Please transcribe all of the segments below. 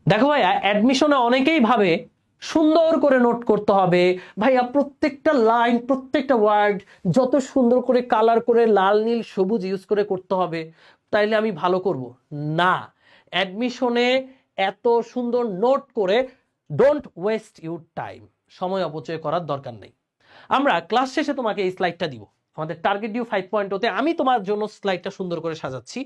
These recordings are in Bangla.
দেখো ভাইয়া, অ্যাডমিশনে অনেকেই ভাবে সুন্দর করে নোট করতে হবে। ভাইয়া প্রত্যেকটা লাইন, প্রত্যেকটা ওয়ার্ড যত সুন্দর করে কালার করে লাল নীল সবুজ ইউজ করে করতে হবে, তাইলে আমি ভালো করব। না, অ্যাডমিশনে এত সুন্দর নোট করে ডোন্ট ওয়েস্ট ইউর টাইম, সময় অপচয় করার দরকার নেই। আমরা ক্লাস শেষে তোমাকে এই স্লাইডটা দিব। আমাদের টার্গেট ডিউ 5.0 আমি তোমার জন্য স্লাইডটা সুন্দর করে সাজাচ্ছি,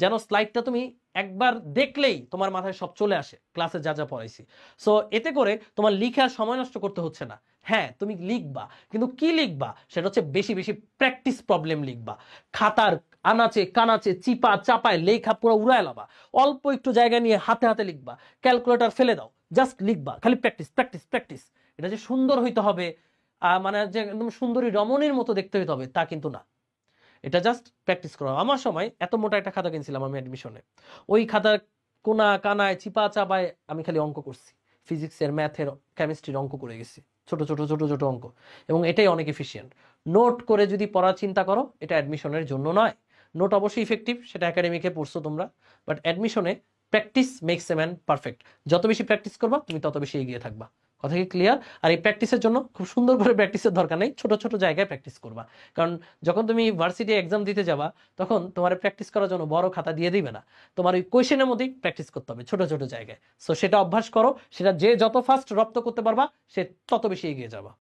যেন স্লাইডটা তুমি একবার দেখলেই তোমার মাথায় সব চলে আসে, ক্লাসে যা যা পড়াইছি। সো এতে করে তোমার লিখার সময় নষ্ট করতে হচ্ছে না। হ্যাঁ, তুমি লিখবা, কিন্তু কি লিখবা সেটা হচ্ছে বেশি বেশি প্র্যাকটিস প্রবলেম লিখবা। খাতার আনাচে কানাচে চিপা চাপায় লেখা পুরো উড়ায় লাবা। অল্প একটু জায়গা নিয়ে হাতে হাতে লিখবা, ক্যালকুলেটর ফেলে দাও, জাস্ট লিখবা, খালি প্র্যাকটিস প্র্যাকটিস প্র্যাকটিস। এটা যে সুন্দর হইতে হবে, মানে যে একদম সুন্দরী রমণীর মতো দেখতে হইতে হবে তা কিন্তু না। এটা জাস্ট প্র্যাকটিস করো। আমার সময় এত মোটা একটা খাতা কিনছিলাম আমি অ্যাডমিশনে, ওই খাতার কোনা কানায় চিপা চাপায় আমি খালি অঙ্ক করছি। ফিজিক্সের, ম্যাথের, কেমিস্ট্রির অঙ্ক করে গেছি, ছোট ছোট ছোট ছোট অঙ্ক। এবং এটাই অনেক এফিসিয়েন্ট। নোট করে যদি পড়ার চিন্তা করো, এটা অ্যাডমিশনের জন্য নয়। নোট অবশ্যই ইফেক্টিভ, সেটা একাডেমিকে পড়ছো তোমরা, বাট অ্যাডমিশনে practice makes a man perfect. যত বেশি প্র্যাকটিস করবা তুমি তত বেশি এগিয়ে থাকবা। কথা কি ক্লিয়ার? আর এই প্র্যাকটিসের জন্য খুব সুন্দর করে প্র্যাকটিসের দরকার নেই, ছোট ছোট জায়গায় প্র্যাকটিস করবা। কারণ যখন তুমি ভার্সিটি এক্সাম দিতে যাবা, তখন তোমার প্র্যাকটিস করার জন্য বড় খাতা দিয়ে দিবে না, তোমার ওই কোয়েশ্চেনের মধ্যেই প্র্যাকটিস করতে হবে ছোট ছোট জায়গায়। সো সেটা অভ্যাস করো, সেটা যে যত ফাস্ট রপ্ত করতে পারবা সে তত বেশি এগিয়ে যাবা।